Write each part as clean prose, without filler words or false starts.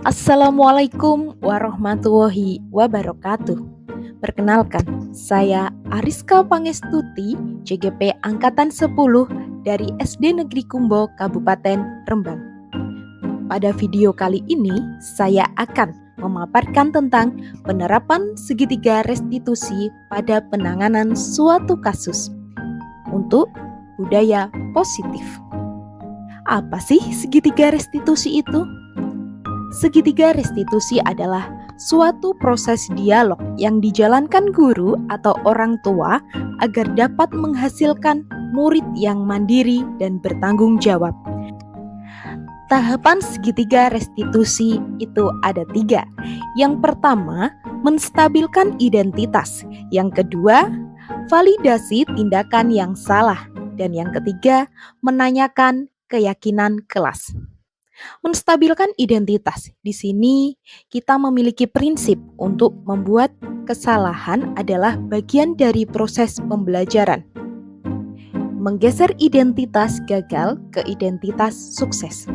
Assalamualaikum warahmatullahi wabarakatuh. Perkenalkan, saya Ariska Pangestuti, CGP Angkatan 10 dari SD Negeri Kumbo, Kabupaten Rembang. Pada video kali ini, saya akan memaparkan tentang penerapan segitiga restitusi pada penanganan suatu kasus untuk budaya positif. Apa sih segitiga restitusi itu? Segitiga restitusi adalah suatu proses dialog yang dijalankan guru atau orang tua agar dapat menghasilkan murid yang mandiri dan bertanggung jawab. Tahapan segitiga restitusi itu ada 3. Yang pertama, menstabilkan identitas. Yang kedua, validasi tindakan yang salah. Dan yang ketiga, menanyakan keyakinan kelas. Menstabilkan identitas. Di sini kita memiliki prinsip untuk membuat kesalahan adalah bagian dari proses pembelajaran. Menggeser identitas gagal ke identitas sukses.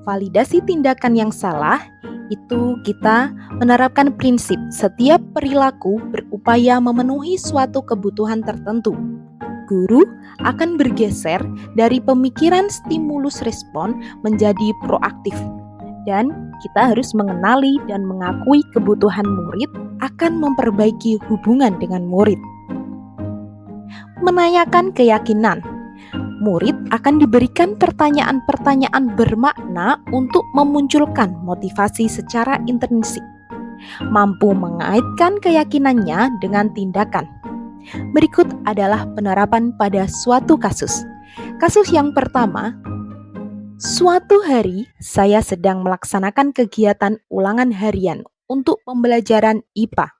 Validasi tindakan yang salah itu kita menerapkan prinsip setiap perilaku berupaya memenuhi suatu kebutuhan tertentu. Guru akan bergeser dari pemikiran stimulus respon menjadi proaktif. Dan kita harus mengenali dan mengakui kebutuhan murid akan memperbaiki hubungan dengan murid. Menanyakan keyakinan. Murid akan diberikan pertanyaan-pertanyaan bermakna untuk memunculkan motivasi secara intrinsik. Mampu mengaitkan keyakinannya dengan tindakan. Berikut adalah penerapan pada suatu kasus. Kasus yang pertama, suatu hari saya sedang melaksanakan kegiatan ulangan harian untuk pembelajaran IPA.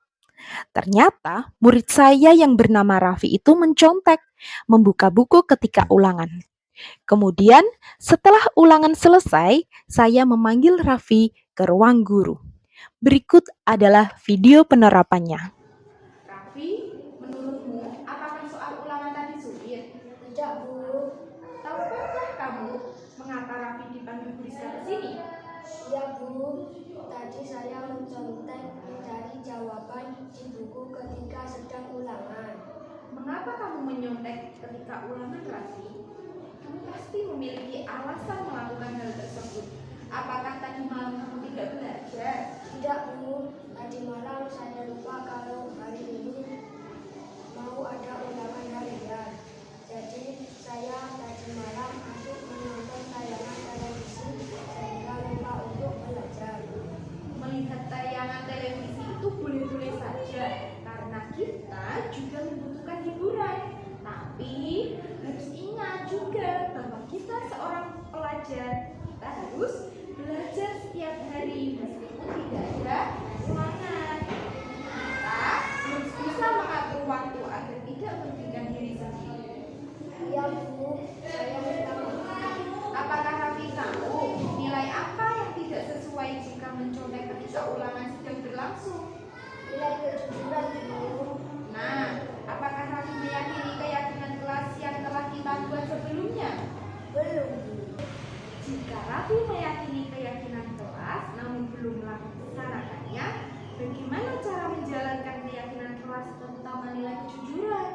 Ternyata murid saya yang bernama Raffi itu mencontek, membuka buku ketika ulangan. Kemudian setelah ulangan selesai, saya memanggil Raffi ke ruang guru. Berikut adalah video penerapannya. Raffi, menurutmu apakah soal ulangan tadi sulit? Tidak, Bu. Tahukah kamu mengapa Raffi dipanggil Bu Rizka ke sini? Ya, Bu. Tadi saya mencontek dari jawaban di buku ketika sedang ulangan. Mengapa kamu menyontek ketika ulangan, Raffi? Kamu pasti memiliki alasan melakukan hal tersebut. Apakah tadi malam kamu tidak belajar? Tidak, Bu. Tadi malam saya lupa kalau hari ini mau ada ulangan harian. Jadi saya tadi malam asyik menonton tayangan televisi sehingga lupa untuk belajar. Melihat tayangan televisi itu boleh-boleh saja, karena kita juga membutuhkan hiburan. Tapi harus ingat juga bahwa kita seorang pelajar, kita harus belajar setiap hari meskipun tidak ada ulangan. Kita harus bisa mengatur waktu agar tidak merugikan diri sendiri. Iya, Bu. Saya minta maaf. Apakah Raffi tahu nilai apa yang tidak sesuai jika mencontek ketika ulangan sedang berlangsung? Nilai kejujuran, Bu. Nah, apakah Raffi meyakini keyakinan kelas yang telah kita buat sebelumnya? Belum, Bu. Jika Raffi meyakini keyakinan kelas namun belum melaksanakannya, bagaimana cara menjalankan keyakinan kelas terutama nilai kejujuran?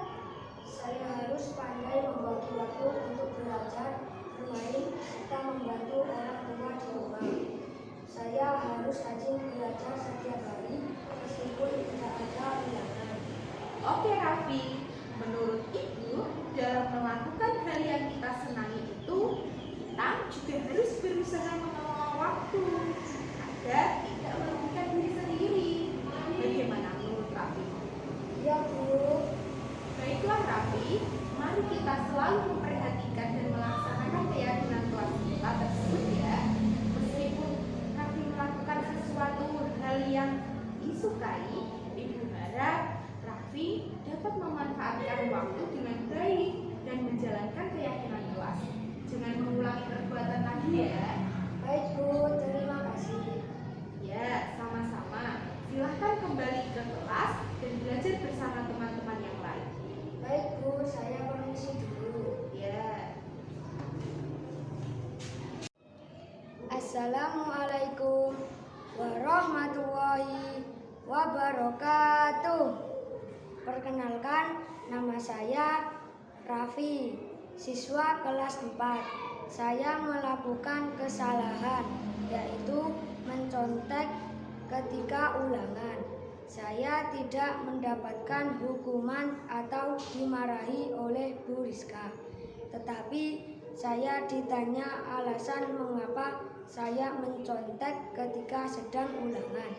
Saya harus pandai membagi waktu untuk belajar, bermain, serta membantu orang tua di rumah. Saya harus rajin belajar setiap hari meskipun tidak ada ulangan. Oke Raffi, menurut Ibu, dalam melakukan hal yang kita senangi itu, kita juga harus berusaha mengelola waktu agar tidak merugikan diri sendiri. Bagaimana menurut Raffi? Ya, Bu. Baiklah Raffi, mari kita selalu memperhatikan dan melaksanakan keyakinan kelas kita tersebut ya. Meskipun Raffi melakukan sesuatu hal yang disukai, Ibu harap Raffi dapat memanfaatkan waktu dengan baik dan menjalankan keyakinan kelas. Jangan mengulangi perbuatan tadi ya. Assalamualaikum warahmatullahi wabarakatuh. Perkenalkan, nama saya Raffi, siswa kelas 4. Saya melakukan kesalahan, yaitu mencontek ketika ulangan. Saya tidak mendapatkan hukuman atau dimarahi oleh Bu Rizka. Tetapi saya ditanya alasan mengapa saya mencontek ketika sedang ulangan.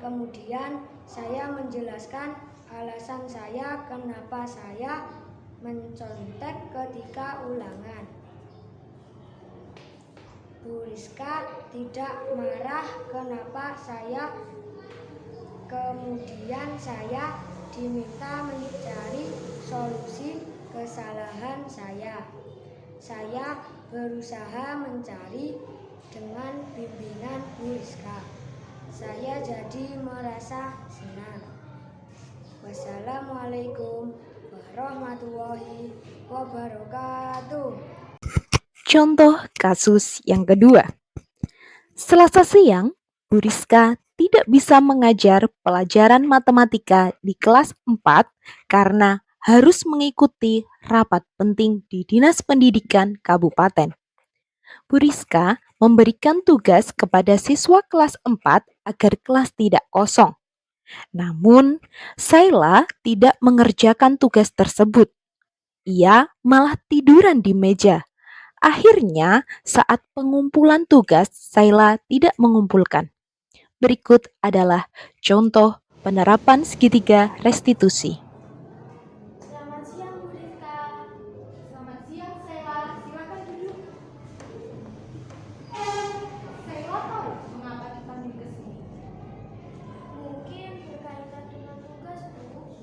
Kemudian saya menjelaskan alasan saya kenapa saya mencontek ketika ulangan. Bu Rizka tidak marah kenapa saya. Kemudian saya diminta mencari solusi kesalahan saya. Saya berusaha mencari dengan bimbingan Bu Rizka. Saya jadi merasa senang. Wassalamualaikum warahmatullahi wabarakatuh. Contoh kasus yang kedua. Selasa siang, Bu Rizka tidak bisa mengajar pelajaran matematika di kelas 4 karena harus mengikuti rapat penting di Dinas Pendidikan Kabupaten. Bu Rizka memberikan tugas kepada siswa kelas 4 agar kelas tidak kosong. Namun, Saila tidak mengerjakan tugas tersebut. Ia malah tiduran di meja. Akhirnya, saat pengumpulan tugas, Saila tidak mengumpulkan. Berikut adalah contoh penerapan segitiga restitusi. Selamat siang, Bu Rizka. Selamat siang, Sheila. Silakan duduk. Sheila tahu mengapa dipanggil ke sini? Mungkin berkaitan dengan tugas, Bu.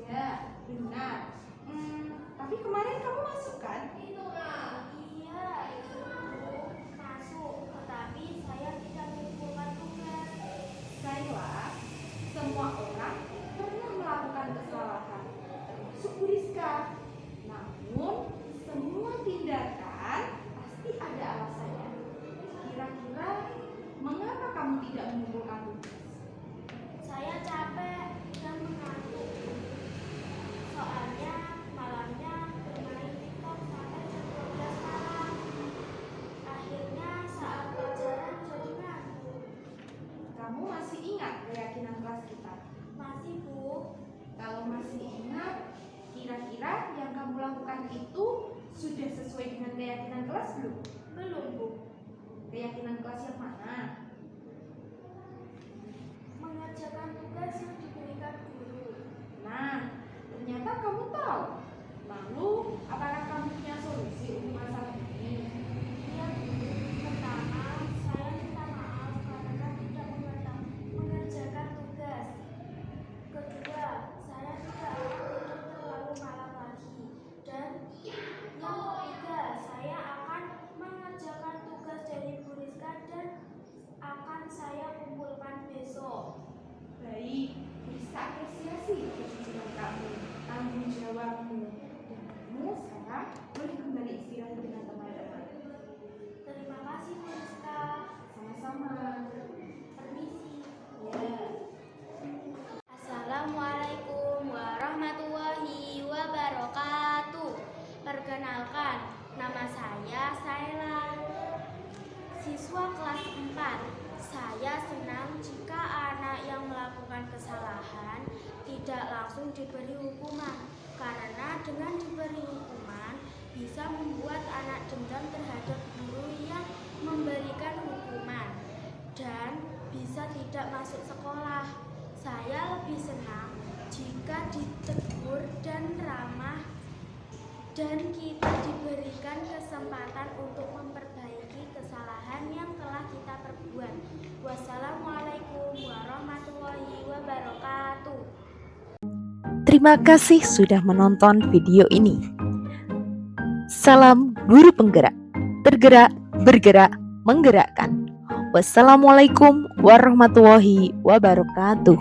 Ya, benar. Tapi kemarin kamu masuk kan? Iya, Bu. Masuk, tetapi saya tidak mengumpulkan tugas. Sheila, semua orang pernah melakukan kesalahan, termasuk Bu Rizka. Namun, semua tindakan pasti ada alasannya. Kira-kira mengapa kamu tidak mengumpulkan tugas? Saya capek dan mengantuk. Soalnya malamnya bermain TikTok sampai jam 12 malam. Akhirnya saat pelajaran jadi ngantuk. Kamu masih ingat keyakinan kelas kita? Masih, Bu. Kalau masih ingat, kira-kira yang kamu lakukan itu sudah sesuai dengan keyakinan kelas belum? Belum, Bu. Keyakinan kelas yang mana? Mengerjakan tugas yang diberikan guru. Nah, ternyata kamu tahu. Lalu, apakah kamu punya solusi untuk masalah ini? Iya, Bu. Pertama, saya minta maaf karena tidak mengerjakan tugas. Kedua, saya tidak akan tidur terlalu malam lagi. Dan yang ketiga, saya akan mengerjakan tugas dari Bu Rizka dan akan saya kumpulkan besok. Baik, bisa apresiasi kejujuran kamu, tanggung jawabmu. Dan kamu sekarang boleh kembali istirahat dengan teman-teman. Terima kasih, Bu Rizka. Sama-sama. Permisi. Ya. Assalamualaikum warahmatullahi wabarakatuh. Perkenalkan, nama saya Saila, siswa kelas 4. Saya senang jika anak yang melakukan kesalahan tidak langsung diberi hukuman, karena dengan diberi hukuman bisa membuat anak dendam terhadap guru yang memberikan hukuman dan bisa tidak masuk sekolah. Saya lebih senang jika ditegur dan ramah dan kita diberikan kesempatan untuk memperbaiki kesalahan yang telah kita perbuat. Wassalamualaikum warahmatullahi wabarakatuh. Terima kasih sudah menonton video ini. Salam guru penggerak, tergerak, bergerak, menggerakkan. Wassalamualaikum warahmatullahi wabarakatuh.